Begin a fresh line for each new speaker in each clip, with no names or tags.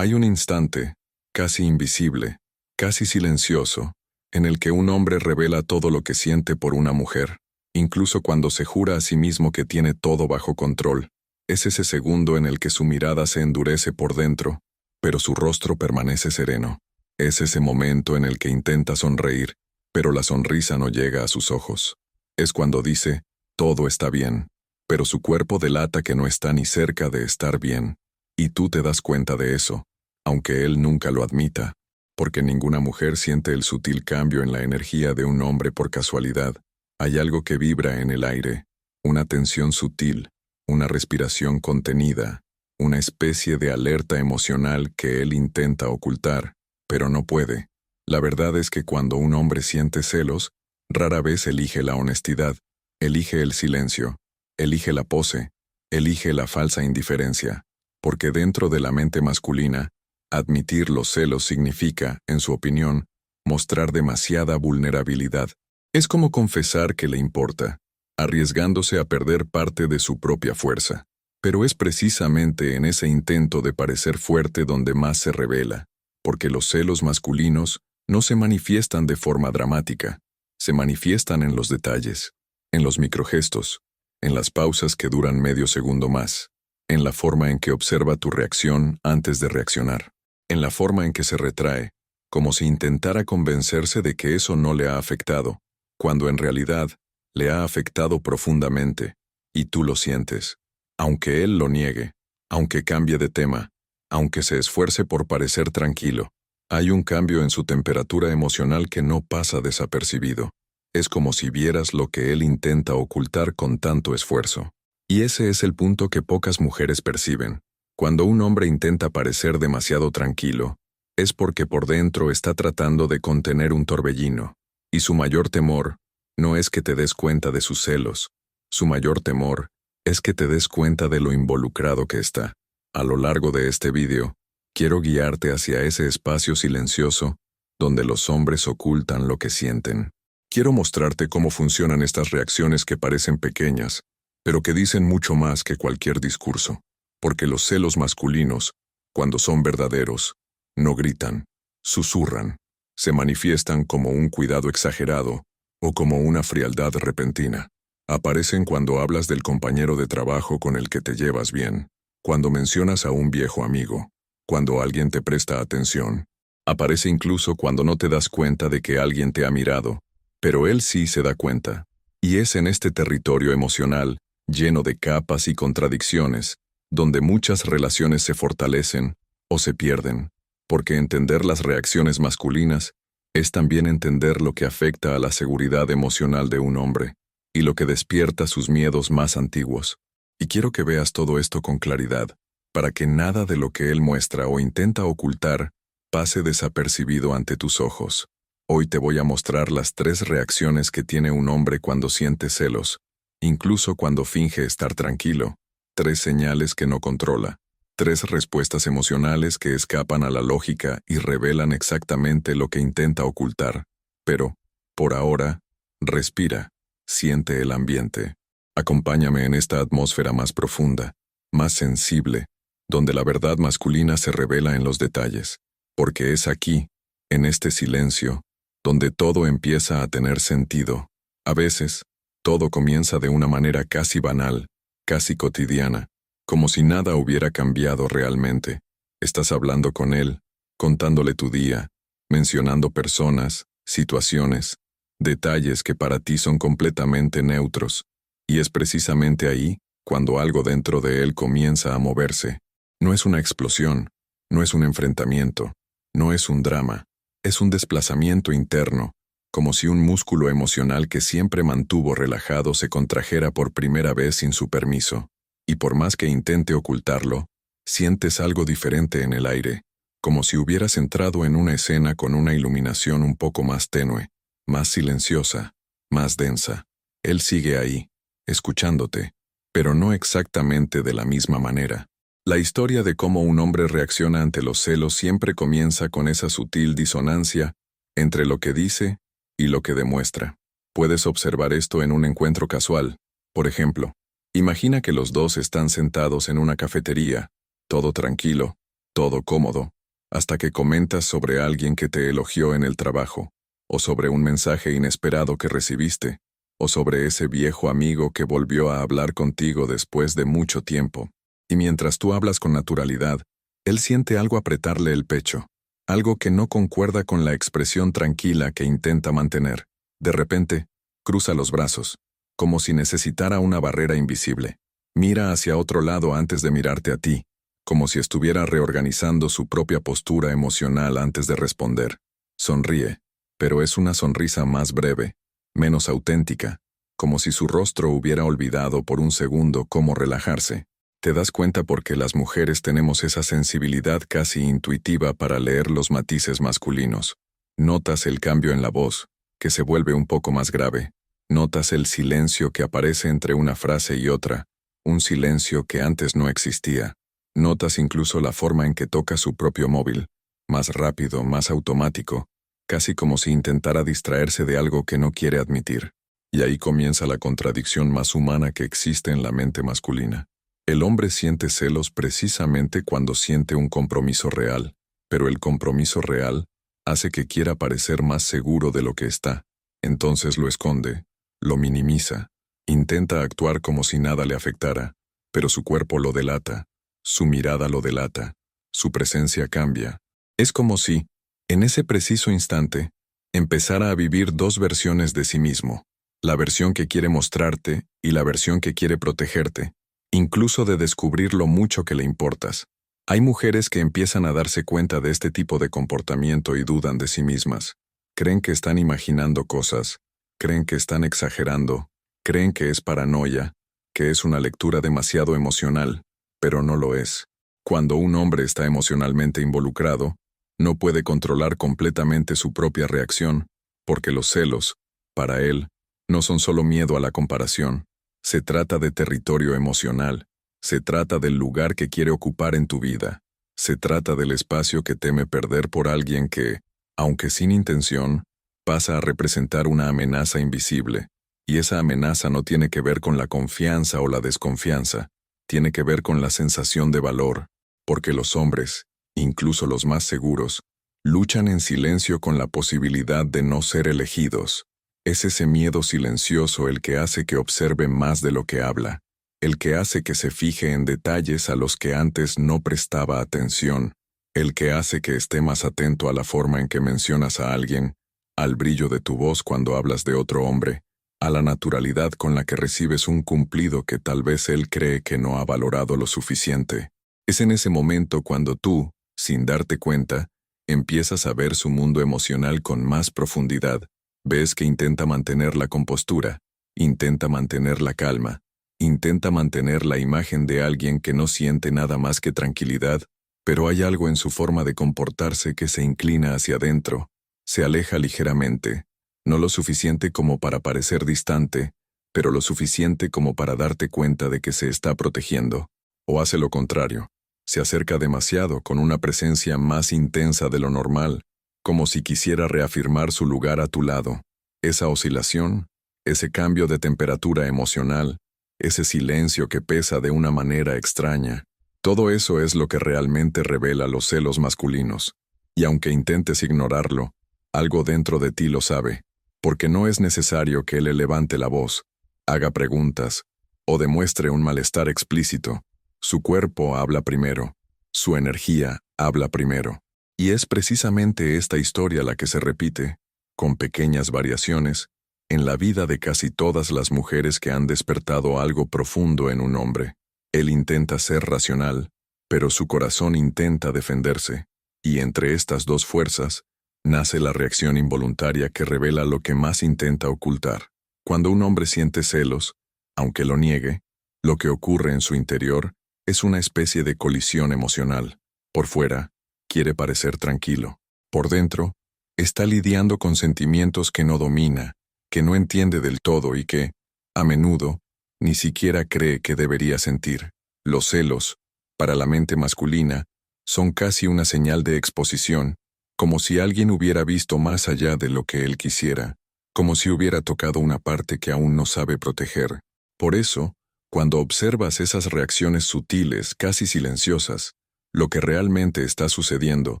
Hay un instante, casi invisible, casi silencioso, en el que un hombre revela todo lo que siente por una mujer, incluso cuando se jura a sí mismo que tiene todo bajo control. Es ese segundo en el que su mirada se endurece por dentro, pero su rostro permanece sereno. Es ese momento en el que intenta sonreír, pero la sonrisa no llega a sus ojos. Es cuando dice, todo está bien, pero su cuerpo delata que no está ni cerca de estar bien, y tú te das cuenta de eso, aunque él nunca lo admita, porque ninguna mujer siente el sutil cambio en la energía de un hombre por casualidad. Hay algo que vibra en el aire, una tensión sutil, una respiración contenida, una especie de alerta emocional que él intenta ocultar, pero no puede. La verdad es que cuando un hombre siente celos, rara vez elige la honestidad, elige el silencio, elige la pose, elige la falsa indiferencia, porque dentro de la mente masculina, admitir los celos significa, en su opinión, mostrar demasiada vulnerabilidad. Es como confesar que le importa, arriesgándose a perder parte de su propia fuerza. Pero es precisamente en ese intento de parecer fuerte donde más se revela, porque los celos masculinos no se manifiestan de forma dramática, se manifiestan en los detalles, en los microgestos, en las pausas que duran medio segundo más, en la forma en que observa tu reacción antes de reaccionar, en la forma en que se retrae, como si intentara convencerse de que eso no le ha afectado, cuando en realidad le ha afectado profundamente, y tú lo sientes, aunque él lo niegue, aunque cambie de tema, aunque se esfuerce por parecer tranquilo. Hay un cambio en su temperatura emocional que no pasa desapercibido. Es como si vieras lo que él intenta ocultar con tanto esfuerzo. Y ese es el punto que pocas mujeres perciben. Cuando un hombre intenta parecer demasiado tranquilo, es porque por dentro está tratando de contener un torbellino. Y su mayor temor no es que te des cuenta de sus celos. Su mayor temor es que te des cuenta de lo involucrado que está. A lo largo de este vídeo, quiero guiarte hacia ese espacio silencioso donde los hombres ocultan lo que sienten. Quiero mostrarte cómo funcionan estas reacciones que parecen pequeñas, pero que dicen mucho más que cualquier discurso. Porque los celos masculinos, cuando son verdaderos, no gritan, susurran, se manifiestan como un cuidado exagerado o como una frialdad repentina. Aparecen cuando hablas del compañero de trabajo con el que te llevas bien, cuando mencionas a un viejo amigo, cuando alguien te presta atención. Aparece incluso cuando no te das cuenta de que alguien te ha mirado, pero él sí se da cuenta. Y es en este territorio emocional, lleno de capas y contradicciones, donde muchas relaciones se fortalecen o se pierden, porque entender las reacciones masculinas es también entender lo que afecta a la seguridad emocional de un hombre, y lo que despierta sus miedos más antiguos. Y quiero que veas todo esto con claridad, para que nada de lo que él muestra o intenta ocultar pase desapercibido ante tus ojos. Hoy te voy a mostrar las 3 reacciones que tiene un hombre cuando siente celos, incluso cuando finge estar tranquilo, 3 señales que no controla, 3 respuestas emocionales que escapan a la lógica y revelan exactamente lo que intenta ocultar. Pero, por ahora, respira, siente el ambiente. Acompáñame en esta atmósfera más profunda, más sensible, donde la verdad masculina se revela en los detalles, porque es aquí, en este silencio, donde todo empieza a tener sentido. A veces, todo comienza de una manera casi banal, casi cotidiana, como si nada hubiera cambiado realmente. Estás hablando con él, contándole tu día, mencionando personas, situaciones, detalles que para ti son completamente neutros, y es precisamente ahí cuando algo dentro de él comienza a moverse. No es una explosión, no es un enfrentamiento, no es un drama, es un desplazamiento interno, como si un músculo emocional que siempre mantuvo relajado se contrajera por primera vez sin su permiso. Y por más que intente ocultarlo, sientes algo diferente en el aire, como si hubieras entrado en una escena con una iluminación un poco más tenue, más silenciosa, más densa. Él sigue ahí, escuchándote, pero no exactamente de la misma manera. La historia de cómo un hombre reacciona ante los celos siempre comienza con esa sutil disonancia entre lo que dice y lo que demuestra. Puedes observar esto en un encuentro casual. Por ejemplo, imagina que los dos están sentados en una cafetería, todo tranquilo, todo cómodo, hasta que comentas sobre alguien que te elogió en el trabajo, o sobre un mensaje inesperado que recibiste, o sobre ese viejo amigo que volvió a hablar contigo después de mucho tiempo. Y mientras tú hablas con naturalidad, él siente algo apretarle el pecho, algo que no concuerda con la expresión tranquila que intenta mantener. De repente, cruza los brazos, como si necesitara una barrera invisible. Mira hacia otro lado antes de mirarte a ti, como si estuviera reorganizando su propia postura emocional antes de responder. Sonríe, pero es una sonrisa más breve, menos auténtica, como si su rostro hubiera olvidado por un segundo cómo relajarse. Te das cuenta porque las mujeres tenemos esa sensibilidad casi intuitiva para leer los matices masculinos. Notas el cambio en la voz, que se vuelve un poco más grave. Notas el silencio que aparece entre una frase y otra, un silencio que antes no existía. Notas incluso la forma en que toca su propio móvil, más rápido, más automático, casi como si intentara distraerse de algo que no quiere admitir. Y ahí comienza la contradicción más humana que existe en la mente masculina. El hombre siente celos precisamente cuando siente un compromiso real, pero el compromiso real hace que quiera parecer más seguro de lo que está. Entonces lo esconde, lo minimiza, intenta actuar como si nada le afectara, pero su cuerpo lo delata, su mirada lo delata, su presencia cambia. Es como si, en ese preciso instante, empezara a vivir dos versiones de sí mismo, la versión que quiere mostrarte y la versión que quiere protegerte, incluso de descubrir lo mucho que le importas. Hay mujeres que empiezan a darse cuenta de este tipo de comportamiento y dudan de sí mismas. Creen que están imaginando cosas, creen que están exagerando, creen que es paranoia, que es una lectura demasiado emocional, pero no lo es. Cuando un hombre está emocionalmente involucrado, no puede controlar completamente su propia reacción, porque los celos, para él, no son solo miedo a la comparación. Se trata de territorio emocional, se trata del lugar que quiere ocupar en tu vida, se trata del espacio que teme perder por alguien que, aunque sin intención, pasa a representar una amenaza invisible, y esa amenaza no tiene que ver con la confianza o la desconfianza, tiene que ver con la sensación de valor, porque los hombres, incluso los más seguros, luchan en silencio con la posibilidad de no ser elegidos. Es ese miedo silencioso el que hace que observe más de lo que habla, el que hace que se fije en detalles a los que antes no prestaba atención, el que hace que esté más atento a la forma en que mencionas a alguien, al brillo de tu voz cuando hablas de otro hombre, a la naturalidad con la que recibes un cumplido que tal vez él cree que no ha valorado lo suficiente. Es en ese momento cuando tú, sin darte cuenta, empiezas a ver su mundo emocional con más profundidad. Ves que intenta mantener la compostura, intenta mantener la calma, intenta mantener la imagen de alguien que no siente nada más que tranquilidad, pero hay algo en su forma de comportarse que se inclina hacia adentro, se aleja ligeramente, no lo suficiente como para parecer distante, pero lo suficiente como para darte cuenta de que se está protegiendo, o hace lo contrario, se acerca demasiado con una presencia más intensa de lo normal, como si quisiera reafirmar su lugar a tu lado. Esa oscilación, ese cambio de temperatura emocional, ese silencio que pesa de una manera extraña, todo eso es lo que realmente revela los celos masculinos. Y aunque intentes ignorarlo, algo dentro de ti lo sabe, porque no es necesario que él le levante la voz, haga preguntas, o demuestre un malestar explícito. Su cuerpo habla primero, su energía habla primero. Y es precisamente esta historia la que se repite, con pequeñas variaciones, en la vida de casi todas las mujeres que han despertado algo profundo en un hombre. Él intenta ser racional, pero su corazón intenta defenderse, y entre estas dos fuerzas, nace la reacción involuntaria que revela lo que más intenta ocultar. Cuando un hombre siente celos, aunque lo niegue, lo que ocurre en su interior es una especie de colisión emocional. Por fuera, quiere parecer tranquilo. Por dentro, está lidiando con sentimientos que no domina, que no entiende del todo y que, a menudo, ni siquiera cree que debería sentir. Los celos, para la mente masculina, son casi una señal de exposición, como si alguien hubiera visto más allá de lo que él quisiera, como si hubiera tocado una parte que aún no sabe proteger. Por eso, cuando observas esas reacciones sutiles, casi silenciosas, Lo que realmente está sucediendo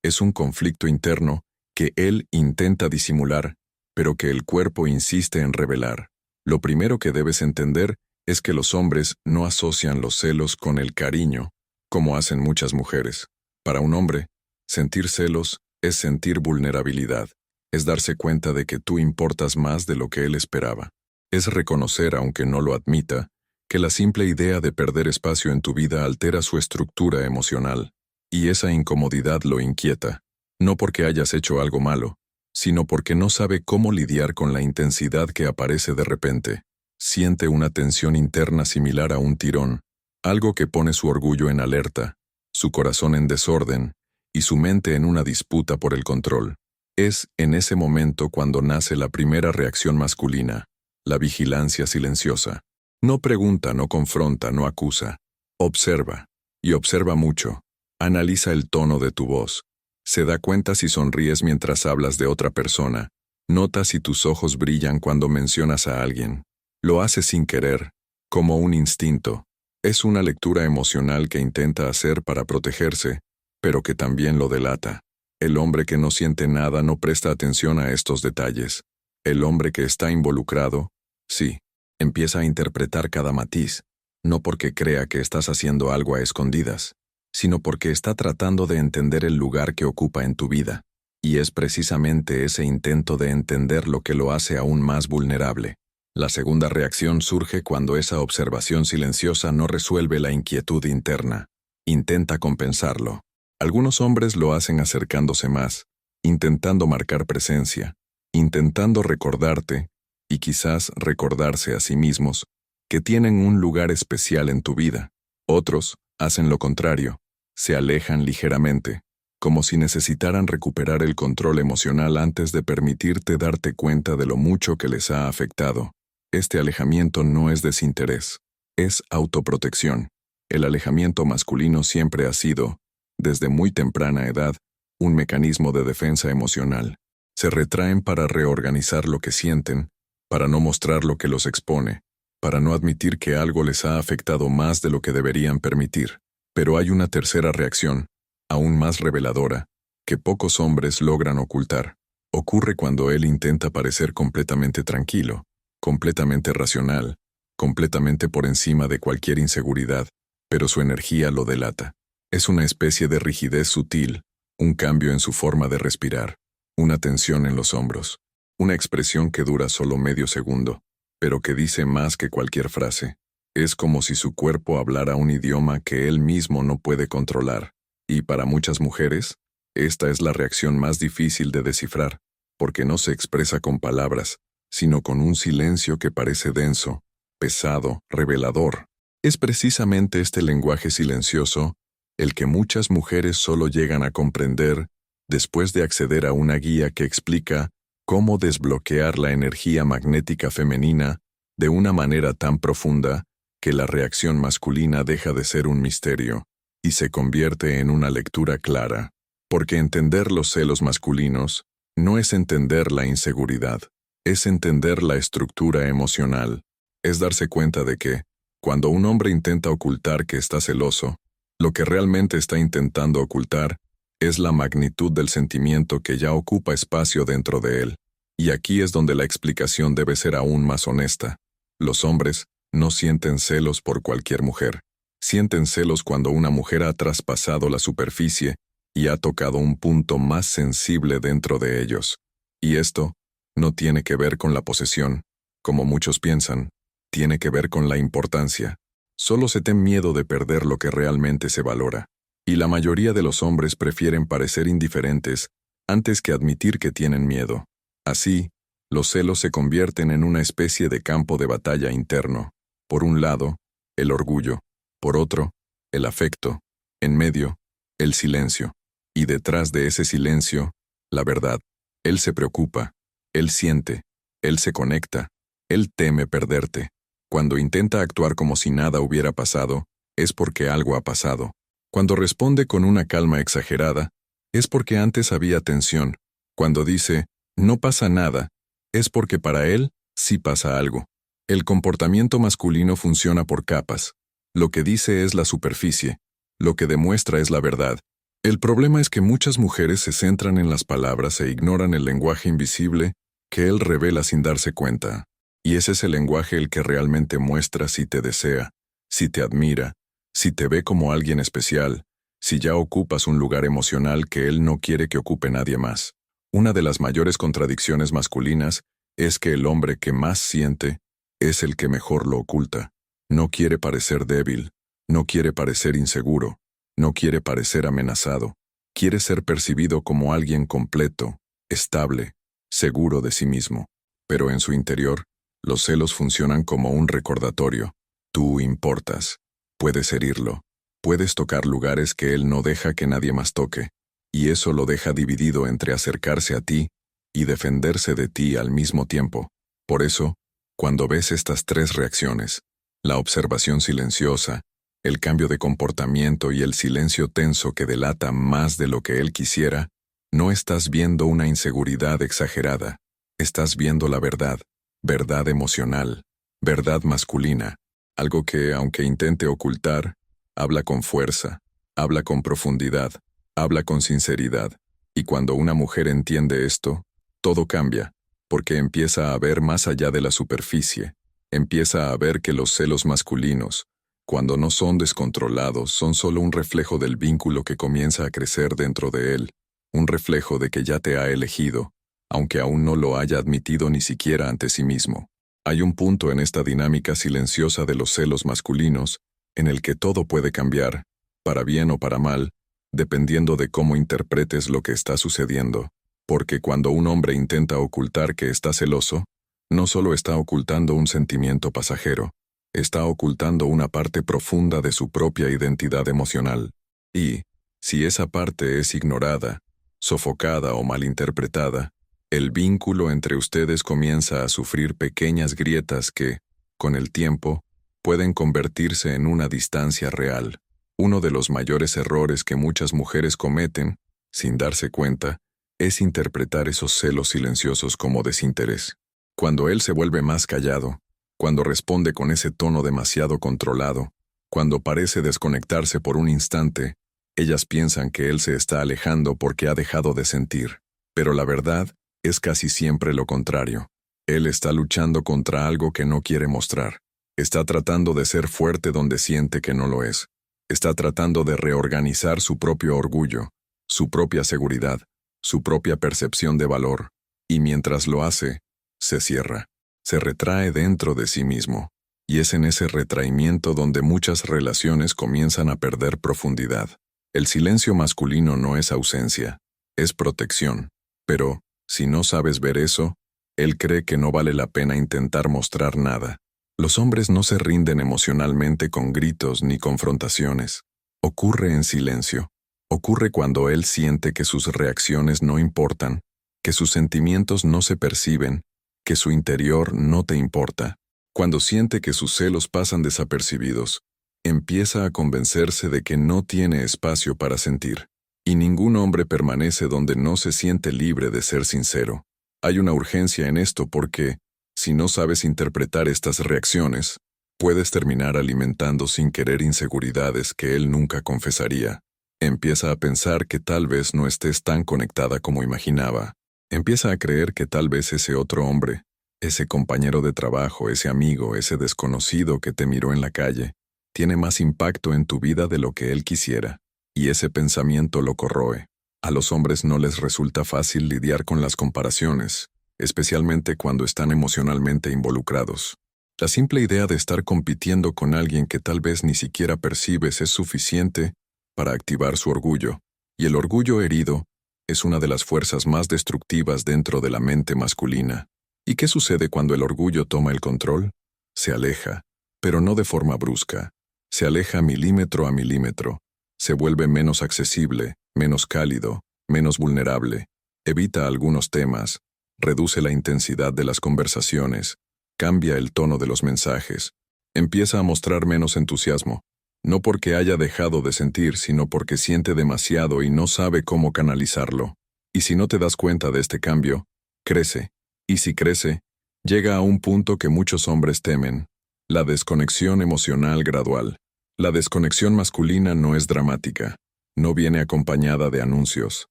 es un conflicto interno que él intenta disimular, pero que el cuerpo insiste en revelar. Lo primero que debes entender es que los hombres no asocian los celos con el cariño, como hacen muchas mujeres. Para un hombre, sentir celos es sentir vulnerabilidad, es darse cuenta de que tú importas más de lo que él esperaba. Es reconocer, aunque no lo admita, que la simple idea de perder espacio en tu vida altera su estructura emocional, y esa incomodidad lo inquieta, no porque hayas hecho algo malo, sino porque no sabe cómo lidiar con la intensidad que aparece de repente. Siente una tensión interna similar a un tirón, algo que pone su orgullo en alerta, su corazón en desorden y su mente en una disputa por el control. Es en ese momento cuando nace la primera reacción masculina, la vigilancia silenciosa. No pregunta, no confronta, no acusa. Observa, y observa mucho. Analiza el tono de tu voz. Se da cuenta si sonríes mientras hablas de otra persona. Nota si tus ojos brillan cuando mencionas a alguien. Lo hace sin querer, como un instinto. Es una lectura emocional que intenta hacer para protegerse, pero que también lo delata. El hombre que no siente nada no presta atención a estos detalles. El hombre que está involucrado, sí, empieza a interpretar cada matiz, no porque crea que estás haciendo algo a escondidas, sino porque está tratando de entender el lugar que ocupa en tu vida. Y es precisamente ese intento de entender lo que lo hace aún más vulnerable. La segunda reacción surge cuando esa observación silenciosa no resuelve la inquietud interna. Intenta compensarlo. Algunos hombres lo hacen acercándose más, intentando marcar presencia, intentando recordarte, y quizás recordarse a sí mismos, que tienen un lugar especial en tu vida. Otros hacen lo contrario, se alejan ligeramente, como si necesitaran recuperar el control emocional antes de permitirte darte cuenta de lo mucho que les ha afectado. Este alejamiento no es desinterés, es autoprotección. El alejamiento masculino siempre ha sido, desde muy temprana edad, un mecanismo de defensa emocional. Se retraen para reorganizar lo que sienten, para no mostrar lo que los expone, para no admitir que algo les ha afectado más de lo que deberían permitir. Pero hay una tercera reacción, aún más reveladora, que pocos hombres logran ocultar. Ocurre cuando él intenta parecer completamente tranquilo, completamente racional, completamente por encima de cualquier inseguridad, pero su energía lo delata. Es una especie de rigidez sutil, un cambio en su forma de respirar, una tensión en los hombros, una expresión que dura solo medio segundo, pero que dice más que cualquier frase. Es como si su cuerpo hablara un idioma que él mismo no puede controlar, y para muchas mujeres, esta es la reacción más difícil de descifrar, porque no se expresa con palabras, sino con un silencio que parece denso, pesado, revelador. Es precisamente este lenguaje silencioso el que muchas mujeres solo llegan a comprender después de acceder a una guía que explica cómo desbloquear la energía magnética femenina de una manera tan profunda que la reacción masculina deja de ser un misterio y se convierte en una lectura clara. Porque entender los celos masculinos no es entender la inseguridad, es entender la estructura emocional, es darse cuenta de que, cuando un hombre intenta ocultar que está celoso, lo que realmente está intentando ocultar es la magnitud del sentimiento que ya ocupa espacio dentro de él. Y aquí es donde la explicación debe ser aún más honesta. Los hombres no sienten celos por cualquier mujer. Sienten celos cuando una mujer ha traspasado la superficie y ha tocado un punto más sensible dentro de ellos. Y esto no tiene que ver con la posesión, como muchos piensan, tiene que ver con la importancia. Solo se ten miedo de perder lo que realmente se valora. Y la mayoría de los hombres prefieren parecer indiferentes antes que admitir que tienen miedo. Así, los celos se convierten en una especie de campo de batalla interno. Por un lado, el orgullo. Por otro, el afecto. En medio, el silencio. Y detrás de ese silencio, la verdad. Él se preocupa. Él siente. Él se conecta. Él teme perderte. Cuando intenta actuar como si nada hubiera pasado, es porque algo ha pasado. Cuando responde con una calma exagerada, es porque antes había tensión. Cuando dice, no pasa nada, es porque para él sí pasa algo. El comportamiento masculino funciona por capas. Lo que dice es la superficie, lo que demuestra es la verdad. El problema es que muchas mujeres se centran en las palabras e ignoran el lenguaje invisible que él revela sin darse cuenta. Y ese es el lenguaje el que realmente muestra si te desea, si te admira, si te ve como alguien especial, si ya ocupas un lugar emocional que él no quiere que ocupe nadie más. Una de las mayores contradicciones masculinas es que el hombre que más siente es el que mejor lo oculta. No quiere parecer débil, no quiere parecer inseguro, no quiere parecer amenazado. Quiere ser percibido como alguien completo, estable, seguro de sí mismo. Pero en su interior, los celos funcionan como un recordatorio. Tú importas. Puedes herirlo. Puedes tocar lugares que él no deja que nadie más toque. Y eso lo deja dividido entre acercarse a ti y defenderse de ti al mismo tiempo. Por eso, cuando ves estas tres reacciones, la observación silenciosa, el cambio de comportamiento y el silencio tenso que delata más de lo que él quisiera, no estás viendo una inseguridad exagerada, estás viendo la verdad, verdad emocional, verdad masculina, algo que, aunque intente ocultar, habla con fuerza, habla con profundidad, habla con sinceridad. Y cuando una mujer entiende esto, todo cambia, porque empieza a ver más allá de la superficie, empieza a ver que los celos masculinos, cuando no son descontrolados, son solo un reflejo del vínculo que comienza a crecer dentro de él, un reflejo de que ya te ha elegido, aunque aún no lo haya admitido ni siquiera ante sí mismo. Hay un punto en esta dinámica silenciosa de los celos masculinos en el que todo puede cambiar, para bien o para mal, dependiendo de cómo interpretes lo que está sucediendo, porque cuando un hombre intenta ocultar que está celoso, no solo está ocultando un sentimiento pasajero, está ocultando una parte profunda de su propia identidad emocional. Y, si esa parte es ignorada, sofocada o malinterpretada, el vínculo entre ustedes comienza a sufrir pequeñas grietas que, con el tiempo, pueden convertirse en una distancia real. Uno de los mayores errores que muchas mujeres cometen, sin darse cuenta, es interpretar esos celos silenciosos como desinterés. Cuando él se vuelve más callado, cuando responde con ese tono demasiado controlado, cuando parece desconectarse por un instante, ellas piensan que él se está alejando porque ha dejado de sentir. Pero la verdad es casi siempre lo contrario. Él está luchando contra algo que no quiere mostrar. Está tratando de ser fuerte donde siente que no lo es. Está tratando de reorganizar su propio orgullo, su propia seguridad, su propia percepción de valor. Y mientras lo hace, se cierra. Se retrae dentro de sí mismo. Y es en ese retraimiento donde muchas relaciones comienzan a perder profundidad. El silencio masculino no es ausencia, es protección. Pero, si no sabes ver eso, él cree que no vale la pena intentar mostrar nada. Los hombres no se rinden emocionalmente con gritos ni confrontaciones. Ocurre en silencio. Ocurre cuando él siente que sus reacciones no importan, que sus sentimientos no se perciben, que su interior no te importa. Cuando siente que sus celos pasan desapercibidos, empieza a convencerse de que no tiene espacio para sentir. Y ningún hombre permanece donde no se siente libre de ser sincero. Hay una urgencia en esto porque, si no sabes interpretar estas reacciones, puedes terminar alimentando sin querer inseguridades que él nunca confesaría. Empieza a pensar que tal vez no estés tan conectada como imaginaba. Empieza a creer que tal vez ese otro hombre, ese compañero de trabajo, ese amigo, ese desconocido que te miró en la calle, tiene más impacto en tu vida de lo que él quisiera. Y ese pensamiento lo corroe. A los hombres no les resulta fácil lidiar con las comparaciones, especialmente cuando están emocionalmente involucrados. La simple idea de estar compitiendo con alguien que tal vez ni siquiera percibes es suficiente para activar su orgullo, y el orgullo herido es una de las fuerzas más destructivas dentro de la mente masculina. ¿Y qué sucede cuando el orgullo toma el control? Se aleja, pero no de forma brusca. Se aleja milímetro a milímetro. Se vuelve menos accesible, menos cálido, menos vulnerable. Evita algunos temas, reduce la intensidad de las conversaciones, cambia el tono de los mensajes, empieza a mostrar menos entusiasmo, no porque haya dejado de sentir, sino porque siente demasiado y no sabe cómo canalizarlo. Y si no te das cuenta de este cambio, crece. Y si crece, llega a un punto que muchos hombres temen, la desconexión emocional gradual. La desconexión masculina no es dramática, no viene acompañada de anuncios,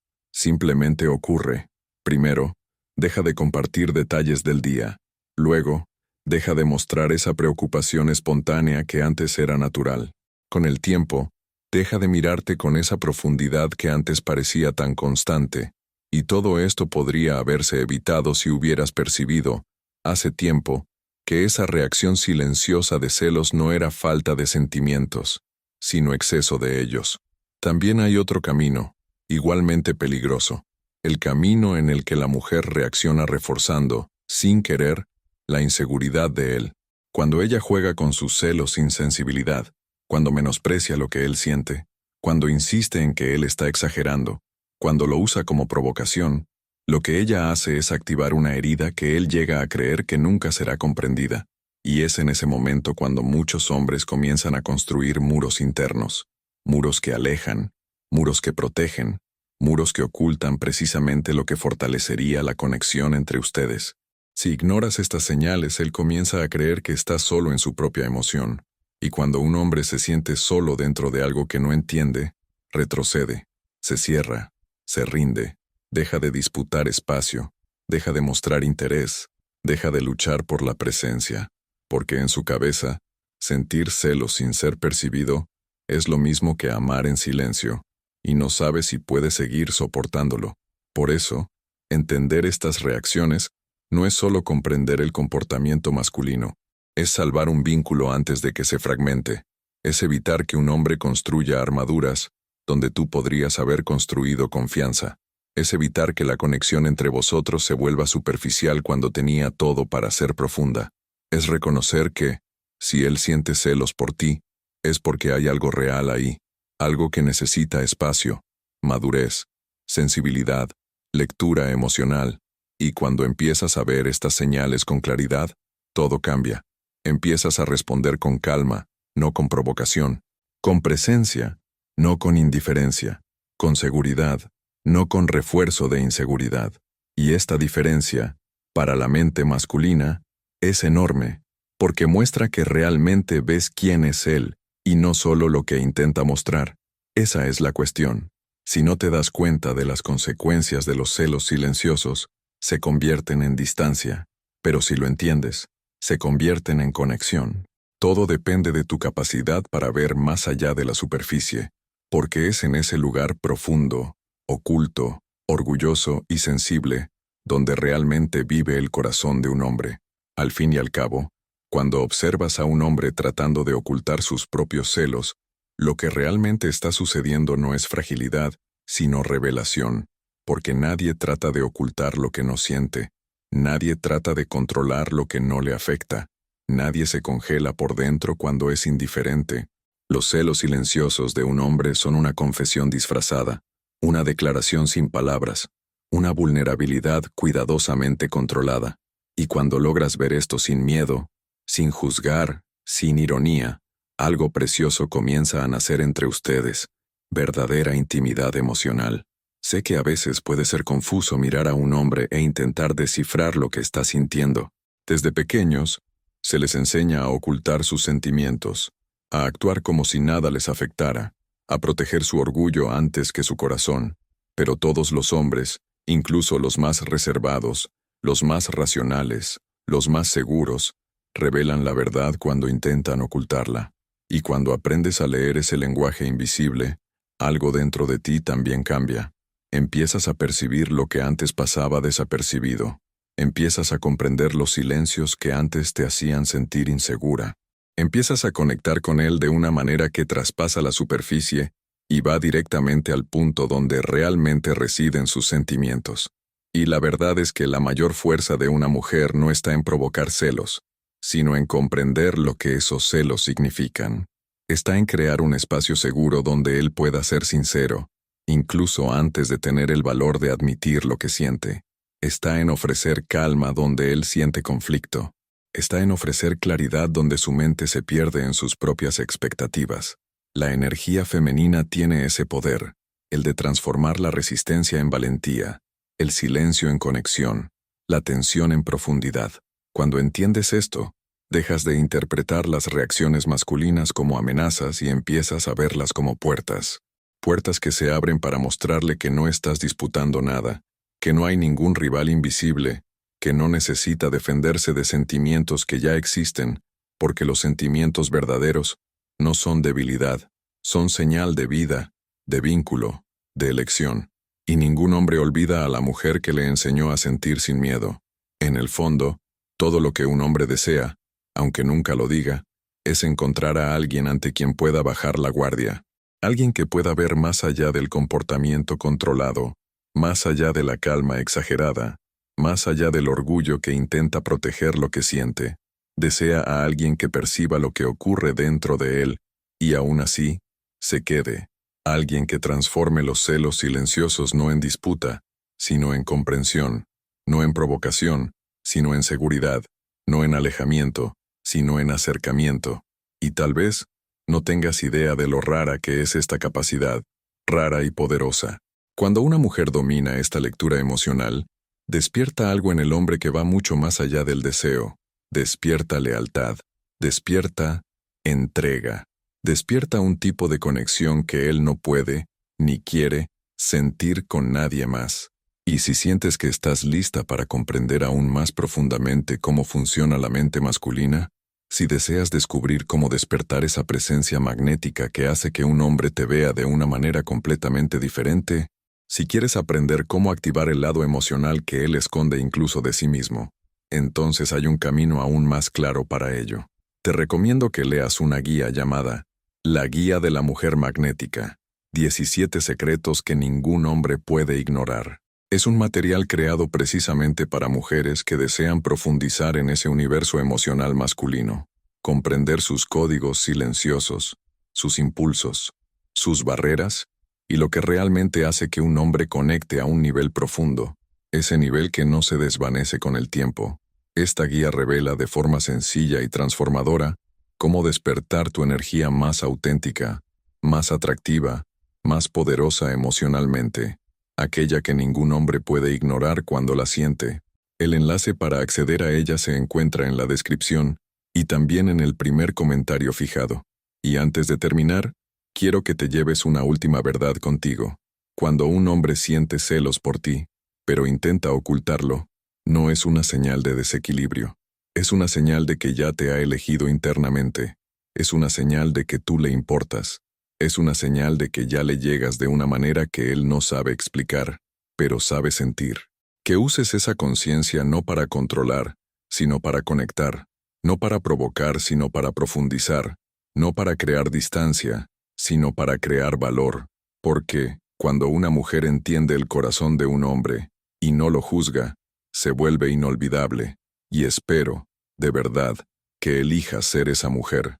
simplemente ocurre. Primero, deja de compartir detalles del día. Luego, deja de mostrar esa preocupación espontánea que antes era natural. Con el tiempo, deja de mirarte con esa profundidad que antes parecía tan constante. Y todo esto podría haberse evitado si hubieras percibido, hace tiempo, que esa reacción silenciosa de celos no era falta de sentimientos, sino exceso de ellos. También hay otro camino, igualmente peligroso, el camino en el que la mujer reacciona reforzando, sin querer, la inseguridad de él. Cuando ella juega con sus celos sin sensibilidad, cuando menosprecia lo que él siente, cuando insiste en que él está exagerando, cuando lo usa como provocación, lo que ella hace es activar una herida que él llega a creer que nunca será comprendida, y es en ese momento cuando muchos hombres comienzan a construir muros internos, muros que alejan, muros que protegen, muros que ocultan precisamente lo que fortalecería la conexión entre ustedes. Si ignoras estas señales, él comienza a creer que está solo en su propia emoción, y cuando un hombre se siente solo dentro de algo que no entiende, retrocede, se cierra, se rinde, deja de disputar espacio, deja de mostrar interés, deja de luchar por la presencia, porque en su cabeza, sentir celos sin ser percibido es lo mismo que amar en silencio, y no sabe si puede seguir soportándolo. Por eso, entender estas reacciones no es solo comprender el comportamiento masculino, es salvar un vínculo antes de que se fragmente, es evitar que un hombre construya armaduras donde tú podrías haber construido confianza. Es evitar que la conexión entre vosotros se vuelva superficial cuando tenía todo para ser profunda. Es reconocer que, si él siente celos por ti, es porque hay algo real ahí, algo que necesita espacio, madurez, sensibilidad, lectura emocional, y cuando empiezas a ver estas señales con claridad, todo cambia. Empiezas a responder con calma, no con provocación, con presencia, no con indiferencia, con seguridad, no con refuerzo de inseguridad. Y esta diferencia, para la mente masculina, es enorme, porque muestra que realmente ves quién es él, y no solo lo que intenta mostrar. Esa es la cuestión. Si no te das cuenta de las consecuencias de los celos silenciosos, se convierten en distancia, pero si lo entiendes, se convierten en conexión. Todo depende de tu capacidad para ver más allá de la superficie, porque es en ese lugar profundo, oculto, orgulloso y sensible, donde realmente vive el corazón de un hombre. Al fin y al cabo, cuando observas a un hombre tratando de ocultar sus propios celos, lo que realmente está sucediendo no es fragilidad, sino revelación, porque nadie trata de ocultar lo que no siente, nadie trata de controlar lo que no le afecta, nadie se congela por dentro cuando es indiferente. Los celos silenciosos de un hombre son una confesión disfrazada, una declaración sin palabras, una vulnerabilidad cuidadosamente controlada. Y cuando logras ver esto sin miedo, sin juzgar, sin ironía, algo precioso comienza a nacer entre ustedes, verdadera intimidad emocional. Sé que a veces puede ser confuso mirar a un hombre e intentar descifrar lo que está sintiendo. Desde pequeños, se les enseña a ocultar sus sentimientos, a actuar como si nada les afectara, a proteger su orgullo antes que su corazón. Pero todos los hombres, incluso los más reservados, los más racionales, los más seguros, revelan la verdad cuando intentan ocultarla. Y cuando aprendes a leer ese lenguaje invisible, algo dentro de ti también cambia. Empiezas a percibir lo que antes pasaba desapercibido. Empiezas a comprender los silencios que antes te hacían sentir insegura. Empiezas a conectar con él de una manera que traspasa la superficie y va directamente al punto donde realmente residen sus sentimientos. Y la verdad es que la mayor fuerza de una mujer no está en provocar celos, sino en comprender lo que esos celos significan. Está en crear un espacio seguro donde él pueda ser sincero, incluso antes de tener el valor de admitir lo que siente. Está en ofrecer calma donde él siente conflicto. Está en ofrecer claridad donde su mente se pierde en sus propias expectativas. La energía femenina tiene ese poder, el de transformar la resistencia en valentía, el silencio en conexión, la tensión en profundidad. Cuando entiendes esto, Dejas de interpretar las reacciones masculinas como amenazas y empiezas a verlas como puertas. Puertas que se abren para mostrarle que no estás disputando nada, que no hay ningún rival invisible, que no necesita defenderse de sentimientos que ya existen, porque los sentimientos verdaderos no son debilidad, son señal de vida, de vínculo, de elección. Y ningún hombre olvida a la mujer que le enseñó a sentir sin miedo. En el fondo, todo lo que un hombre desea, aunque nunca lo diga, es encontrar a alguien ante quien pueda bajar la guardia. Alguien que pueda ver más allá del comportamiento controlado, más allá de la calma exagerada, más allá del orgullo que intenta proteger lo que siente. Desea a alguien que perciba lo que ocurre dentro de él y aún así, se quede. Alguien que transforme los celos silenciosos no en disputa, sino en comprensión, no en provocación, sino en seguridad, no en alejamiento, sino en acercamiento. Y tal vez no tengas idea de lo rara que es esta capacidad, rara y poderosa. Cuando una mujer domina esta lectura emocional, despierta algo en el hombre que va mucho más allá del deseo, despierta lealtad, despierta entrega, despierta un tipo de conexión que él no puede, ni quiere, sentir con nadie más. Y si sientes que estás lista para comprender aún más profundamente cómo funciona la mente masculina, si deseas descubrir cómo despertar esa presencia magnética que hace que un hombre te vea de una manera completamente diferente, si quieres aprender cómo activar el lado emocional que él esconde incluso de sí mismo, entonces hay un camino aún más claro para ello. Te recomiendo que leas una guía llamada La Guía de la Mujer Magnética, 17 secretos que ningún hombre puede ignorar. Es un material creado precisamente para mujeres que desean profundizar en ese universo emocional masculino, comprender sus códigos silenciosos, sus impulsos, sus barreras, y lo que realmente hace que un hombre conecte a un nivel profundo, ese nivel que no se desvanece con el tiempo. Esta guía revela de forma sencilla y transformadora cómo despertar tu energía más auténtica, más atractiva, más poderosa emocionalmente, aquella que ningún hombre puede ignorar cuando la siente. El enlace para acceder a ella se encuentra en la descripción y también en el primer comentario fijado. Y antes de terminar, quiero que te lleves una última verdad contigo. Cuando un hombre siente celos por ti, pero intenta ocultarlo, no es una señal de desequilibrio. Es una señal de que ya te ha elegido internamente. Es una señal de que tú le importas. Es una señal de que ya le llegas de una manera que él no sabe explicar, pero sabe sentir. Que uses esa conciencia no para controlar, sino para conectar, no para provocar, sino para profundizar, no para crear distancia, sino para crear valor, porque, cuando una mujer entiende el corazón de un hombre, y no lo juzga, se vuelve inolvidable, y espero, de verdad, que elijas ser esa mujer.